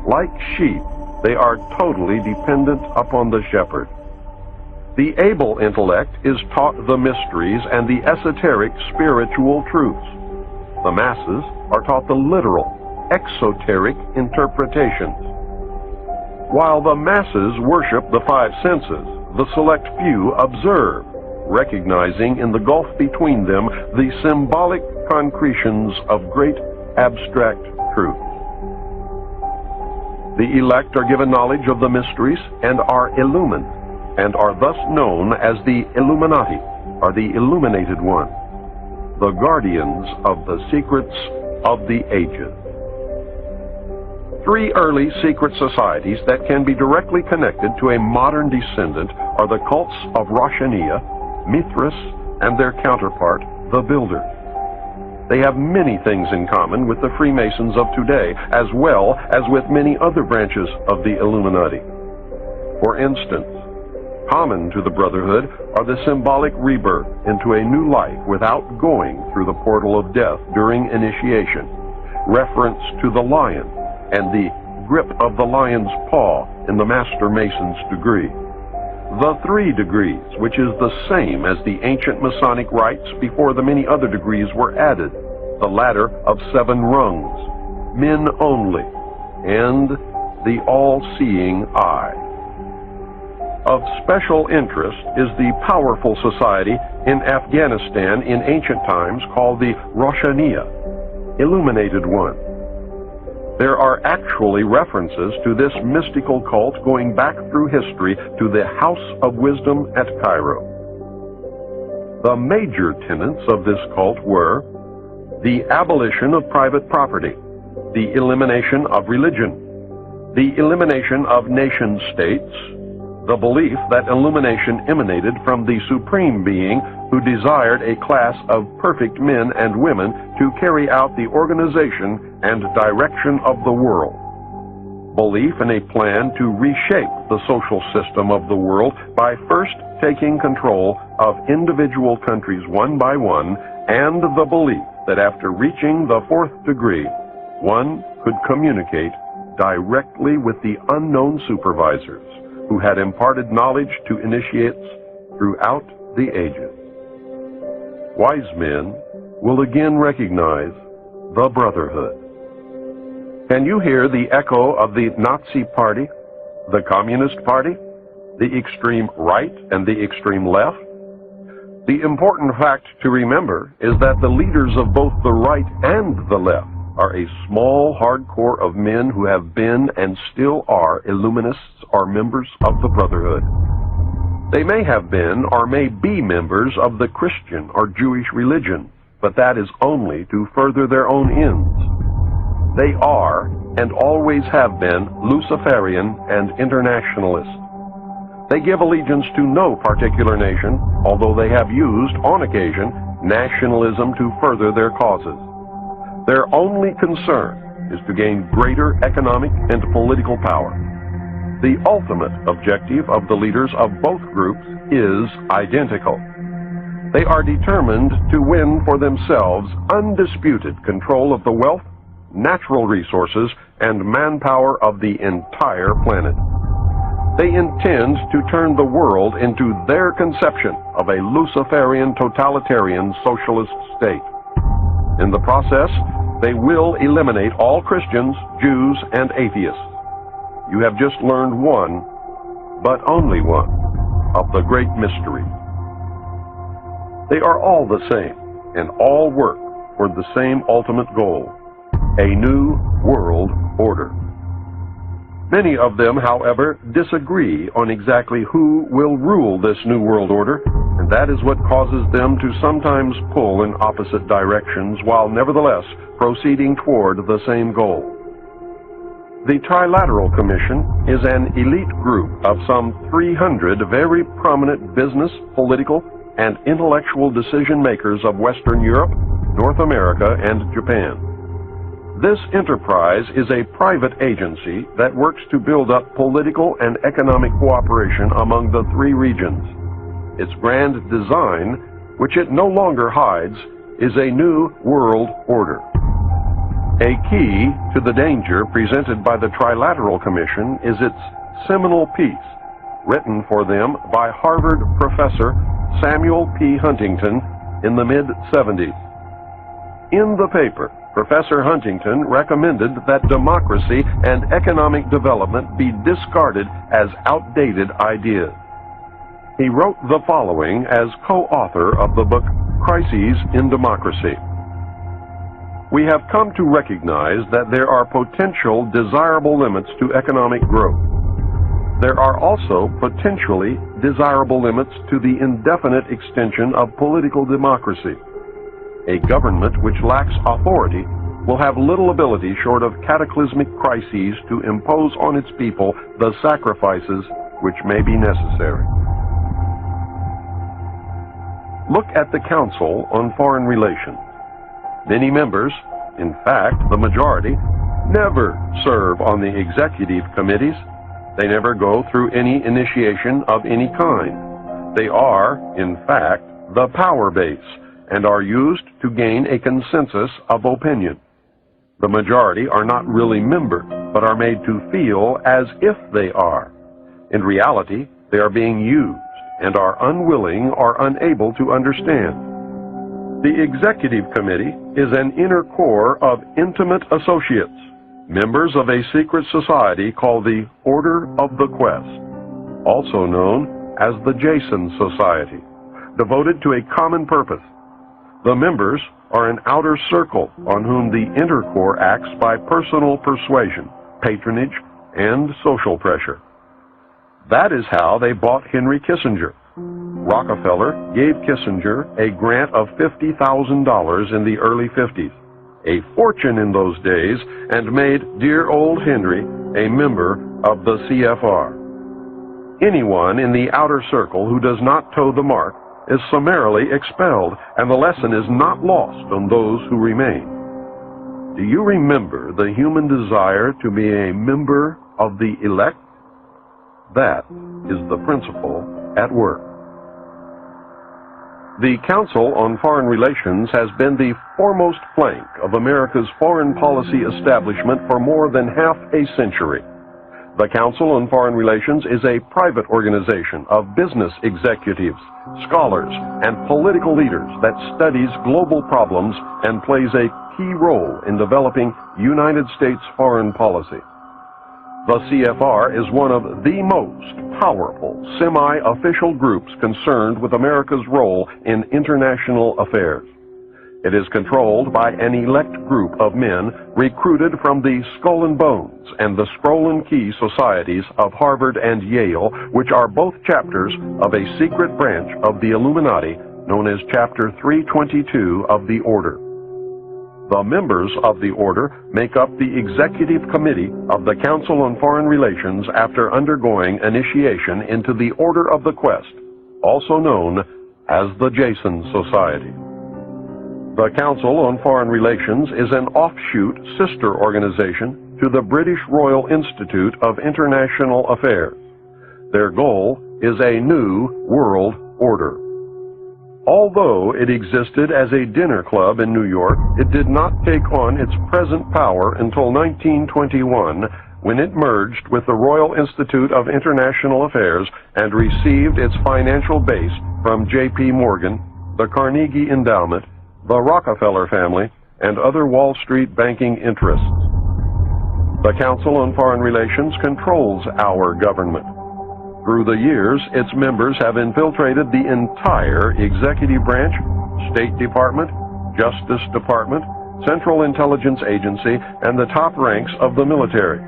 Like sheep, they are totally dependent upon the shepherd. The able intellect is taught the mysteries and the esoteric spiritual truths. The masses are taught the literal, exoteric interpretations. While the masses worship the five senses, the select few observe, recognizing in the gulf between them the symbolic concretions of great abstract truths. The elect are given knowledge of the mysteries and are illumined, and are thus known as the Illuminati, or the illuminated one, the guardians of the secrets of the ages. Three early secret societies that can be directly connected to a modern descendant are the cults of Roshaniya, Mithras, and their counterpart, the Builders. They have many things in common with the Freemasons of today, as well as with many other branches of the Illuminati. For instance, common to the Brotherhood are the symbolic rebirth into a new life without going through the portal of death during initiation, reference to the lion, and the grip of the lion's paw in the Master Mason's degree. The 3 degrees, which is the same as the ancient Masonic rites before the many other degrees were added, the ladder of 7 rungs, men only, and the all-seeing eye. Of special interest is the powerful society in Afghanistan in ancient times called the Roshaniya, Illuminated One. There are actually references to this mystical cult going back through history to the House of Wisdom at Cairo. The major tenets of this cult were the abolition of private property, the elimination of religion, the elimination of nation-states, the belief that illumination emanated from the Supreme Being who desired a class of perfect men and women to carry out the organization and direction of the world. Belief in a plan to reshape the social system of the world by first taking control of individual countries one by one, and the belief that after reaching the 4th degree, one could communicate directly with the unknown supervisors who had imparted knowledge to initiates throughout the ages. Wise men will again recognize the Brotherhood. Can you hear the echo of the Nazi Party, the Communist Party, the extreme right and the extreme left? The important fact to remember is that the leaders of both the right and the left are a small hardcore of men who have been and still are Illuminists or members of the Brotherhood. They may have been or may be members of the Christian or Jewish religion, but that is only to further their own ends. They are and always have been Luciferian and internationalist. They give allegiance to no particular nation, although they have used, on occasion, nationalism to further their causes. Their only concern is to gain greater economic and political power. The ultimate objective of the leaders of both groups is identical. They are determined to win for themselves undisputed control of the wealth, natural resources, and manpower of the entire planet. They intend to turn the world into their conception of a Luciferian totalitarian socialist state. In the process, they will eliminate all Christians, Jews, and atheists. You have just learned one, but only one, of the great mystery. They are all the same, and all work toward the same ultimate goal, a new world order. Many of them, however, disagree on exactly who will rule this new world order, and that is what causes them to sometimes pull in opposite directions while nevertheless proceeding toward the same goal. The Trilateral Commission is an elite group of some 300 very prominent business, political, and intellectual decision makers of Western Europe, North America, and Japan. This enterprise is a private agency that works to build up political and economic cooperation among the 3 regions. Its grand design, which it no longer hides, is a new world order. A key to the danger presented by the Trilateral Commission is its seminal piece, written for them by Harvard professor Samuel P. Huntington in the mid-70s. In the paper, Professor Huntington recommended that democracy and economic development be discarded as outdated ideas. He wrote the following as co-author of the book Crises in Democracy. We have come to recognize that there are potential desirable limits to economic growth. There are also potentially desirable limits to the indefinite extension of political democracy. A government which lacks authority will have little ability short of cataclysmic crises to impose on its people the sacrifices which may be necessary. Look at the Council on Foreign Relations. Many members, in fact the majority, never serve on the executive committees. They never go through any initiation of any kind. They are, in fact, the power base and are used to gain a consensus of opinion. The majority are not really members, but are made to feel as if they are. In reality, they are being used and are unwilling or unable to understand. The Executive Committee is an inner core of intimate associates, members of a secret society called the Order of the Quest, also known as the Jason Society, devoted to a common purpose. The members are an outer circle on whom the inner core acts by personal persuasion, patronage, and social pressure. That is how they bought Henry Kissinger. Rockefeller gave Kissinger a grant of $50,000 in the early 50s, a fortune in those days, and made dear old Henry a member of the CFR. Anyone in the outer circle who does not toe the mark is summarily expelled, and the lesson is not lost on those who remain. Do you remember the human desire to be a member of the elect? That is the principle at work. The Council on Foreign Relations has been the foremost plank of America's foreign policy establishment for more than half a century. The Council on Foreign Relations is a private organization of business executives, scholars, and political leaders that studies global problems and plays a key role in developing United States foreign policy. The CFR is one of the most powerful semi-official groups concerned with America's role in international affairs. It is controlled by an elect group of men recruited from the Skull and Bones and the Scroll and Key societies of Harvard and Yale, which are both chapters of a secret branch of the Illuminati known as Chapter 322 of the Order. The members of the Order make up the Executive Committee of the Council on Foreign Relations after undergoing initiation into the Order of the Quest, also known as the Jason Society. The Council on Foreign Relations is an offshoot sister organization to the British Royal Institute of International Affairs. Their goal is a new world order. Although it existed as a dinner club in New York, it did not take on its present power until 1921, when it merged with the Royal Institute of International Affairs and received its financial base from J.P. Morgan, the Carnegie Endowment, the Rockefeller family, and other Wall Street banking interests. The Council on Foreign Relations controls our government. Through the years, its members have infiltrated the entire executive branch, State Department, Justice Department, Central Intelligence Agency, and the top ranks of the military.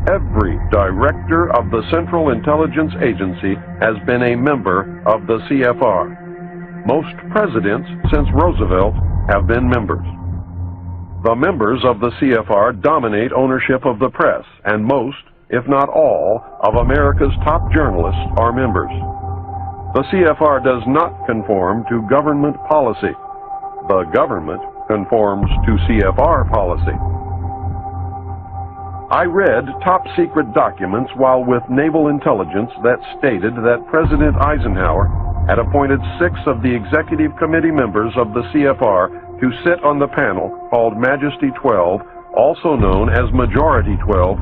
Every director of the Central Intelligence Agency has been a member of the CFR. Most presidents since Roosevelt have been members. The members of the CFR dominate ownership of the press, and most, if not all, of America's top journalists are members. The CFR does not conform to government policy. The government conforms to CFR policy. I read top-secret documents while with naval intelligence that stated that President Eisenhower had appointed 6 of the executive committee members of the CFR to sit on the panel called Majesty 12, also known as Majority 12.